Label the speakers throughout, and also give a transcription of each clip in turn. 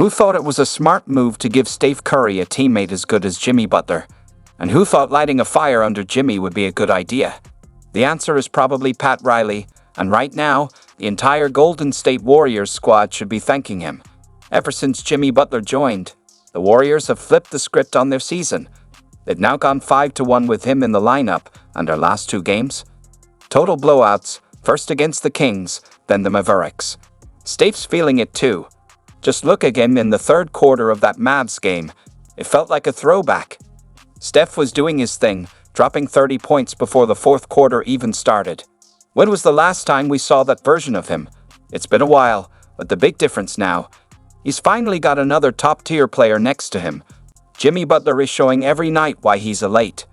Speaker 1: Who thought it was a smart move to give Steph Curry a teammate as good as Jimmy Butler? And who thought lighting a fire under Jimmy would be a good idea? The answer is probably Pat Riley, and right now, the entire Golden State Warriors squad should be thanking him. Ever since Jimmy Butler joined, the Warriors have flipped the script on their season. They've now gone 5-1 with him in the lineup, and their last 2 games? Total blowouts, first against the Kings, then the Mavericks. Steph's feeling it too. Just look at him in the third quarter of that Mavs game. It felt like a throwback. Steph was doing his thing, dropping 30 points before the fourth quarter even started. When was the last time we saw that version of him? It's been a while, but the big difference now, he's finally got another top-tier player next to him. Jimmy Butler is showing every night why he's elite.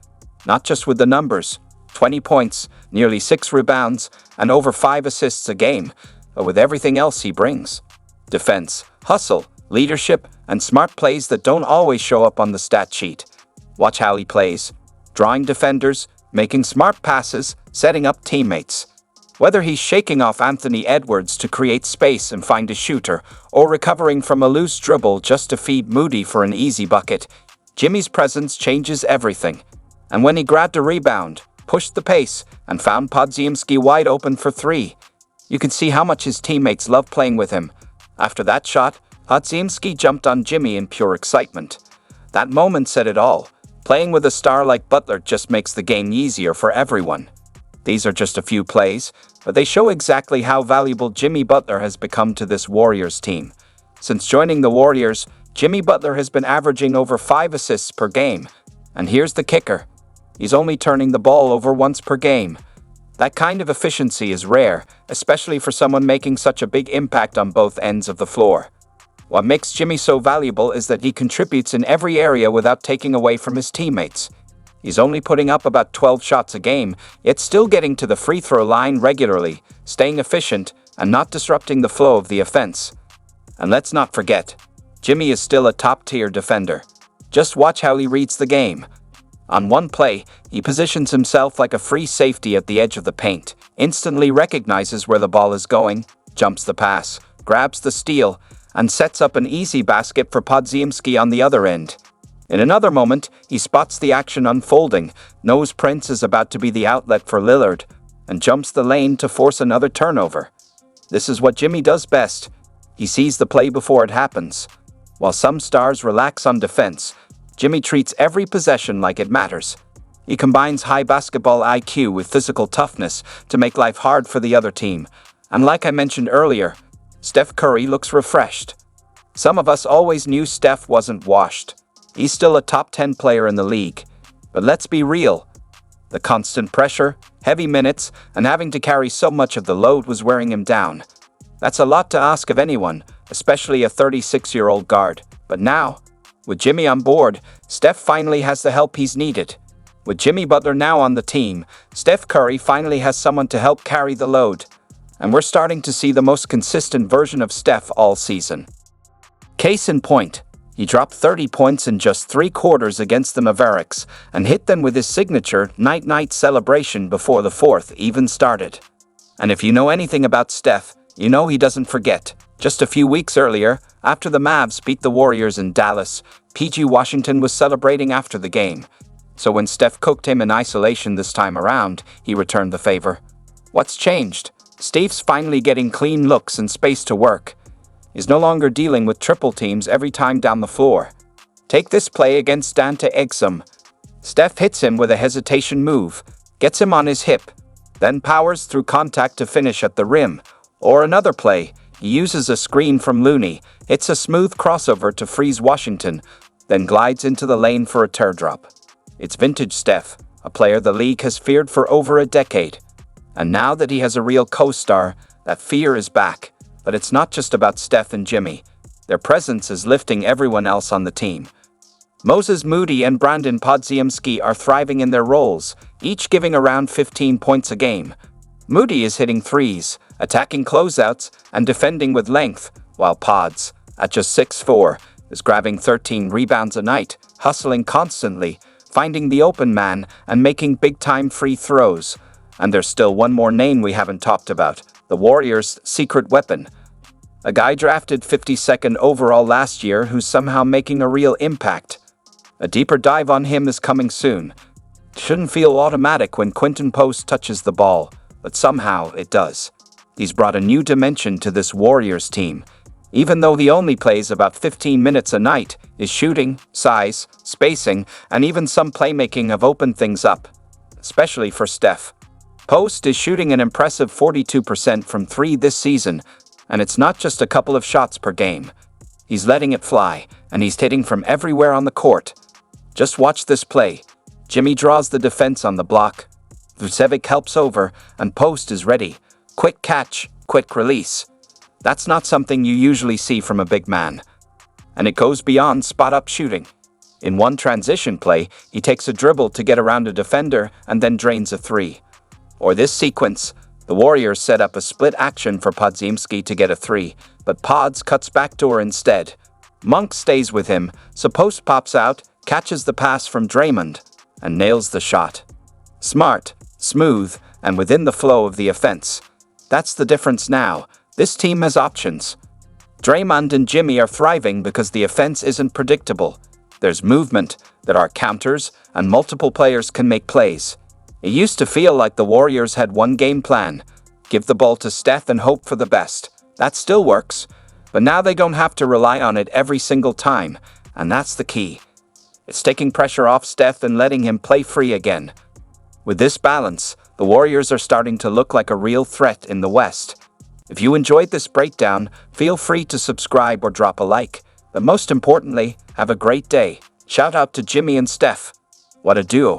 Speaker 1: Not just with the numbers, 20 points, nearly 6 rebounds, and over 5 assists a game, but with everything else he brings. Defense, hustle, leadership, and smart plays that don't always show up on the stat sheet. Watch how he plays. Drawing defenders, making smart passes, setting up teammates. Whether he's shaking off Anthony Edwards to create space and find a shooter, or recovering from a loose dribble just to feed Moody for an easy bucket, Jimmy's presence changes everything. And when he grabbed a rebound, pushed the pace, and found Podziemski wide open for 3, you can see how much his teammates love playing with him. After that shot, Podziemski jumped on Jimmy in pure excitement. That moment said it all. Playing with a star like Butler just makes the game easier for everyone. These are just a few plays, but they show exactly how valuable Jimmy Butler has become to this Warriors team. Since joining the Warriors, Jimmy Butler has been averaging over 5 assists per game. And here's the kicker. He's only turning the ball over once per game. That kind of efficiency is rare, especially for someone making such a big impact on both ends of the floor. What makes Jimmy so valuable is that he contributes in every area without taking away from his teammates. He's only putting up about 12 shots a game, yet still getting to the free throw line regularly, staying efficient, and not disrupting the flow of the offense. And let's not forget, Jimmy is still a top-tier defender. Just watch how he reads the game. On one play, he positions himself like a free safety at the edge of the paint, instantly recognizes where the ball is going, jumps the pass, grabs the steal, and sets up an easy basket for Podziemski on the other end. In another moment, he spots the action unfolding, knows Prince is about to be the outlet for Lillard, and jumps the lane to force another turnover. This is what Jimmy does best. He sees the play before it happens. While some stars relax on defense, Jimmy treats every possession like it matters. He combines high basketball IQ with physical toughness to make life hard for the other team. And like I mentioned earlier, Steph Curry looks refreshed. Some of us always knew Steph wasn't washed. He's still a top 10 player in the league. But let's be real. The constant pressure, heavy minutes, and having to carry so much of the load was wearing him down. That's a lot to ask of anyone, especially a 36-year-old guard. But now, with Jimmy on board, Steph finally has the help he's needed. With Jimmy Butler now on the team, Steph Curry finally has someone to help carry the load. And we're starting to see the most consistent version of Steph all season. Case in point, he dropped 30 points in just 3 quarters against the Mavericks and hit them with his signature night-night celebration before the fourth even started. And if you know anything about Steph, you know he doesn't forget. Just a few weeks earlier, after the Mavs beat the Warriors in Dallas, PG Washington was celebrating after the game. So when Steph cooked him in isolation this time around, he returned the favor. What's changed? Steve's finally getting clean looks and space to work. He's no longer dealing with triple teams every time down the floor. Take this play against Dante Exum. Steph hits him with a hesitation move, gets him on his hip, then powers through contact to finish at the rim. Or another play, he uses a screen from Looney, hits a smooth crossover to freeze Washington, then glides into the lane for a teardrop. It's vintage Steph, a player the league has feared for over a decade. And now that he has a real co-star, that fear is back. But it's not just about Steph and Jimmy. Their presence is lifting everyone else on the team. Moses Moody and Brandon Podziemski are thriving in their roles, each giving around 15 points a game. Moody is hitting threes, attacking closeouts, and defending with length, while Pods, at just 6'4", is grabbing 13 rebounds a night, hustling constantly, finding the open man, and making big-time free throws. And there's still one more name we haven't talked about, the Warriors' secret weapon. A guy drafted 52nd overall last year who's somehow making a real impact. A deeper dive on him is coming soon. Shouldn't feel automatic when Quinton Post touches the ball, but somehow it does. He's brought a new dimension to this Warriors team. Even though he only plays about 15 minutes a night, his shooting, size, spacing, and even some playmaking have opened things up, especially for Steph. Post is shooting an impressive 42% from 3 this season, and it's not just a couple of shots per game. He's letting it fly, and he's hitting from everywhere on the court. Just watch this play. Jimmy draws the defense on the block. Vucevic helps over, and Post is ready. Quick catch, quick release. That's not something you usually see from a big man. And it goes beyond spot-up shooting. In one transition play, he takes a dribble to get around a defender and then drains a 3. Or this sequence, the Warriors set up a split action for Podziemski to get a 3, but Pods cuts backdoor instead. Monk stays with him, so Post pops out, catches the pass from Draymond, and nails the shot. Smart, smooth, and within the flow of the offense. That's the difference now. This team has options. Draymond and Jimmy are thriving because the offense isn't predictable. There's movement, there are counters, and multiple players can make plays. It used to feel like the Warriors had one game plan. Give the ball to Steph and hope for the best. That still works. But now they don't have to rely on it every single time, and that's the key. It's taking pressure off Steph and letting him play free again. With this balance, the Warriors are starting to look like a real threat in the West. If you enjoyed this breakdown, feel free to subscribe or drop a like. But most importantly, have a great day. Shout out to Jimmy and Steph. What a duo.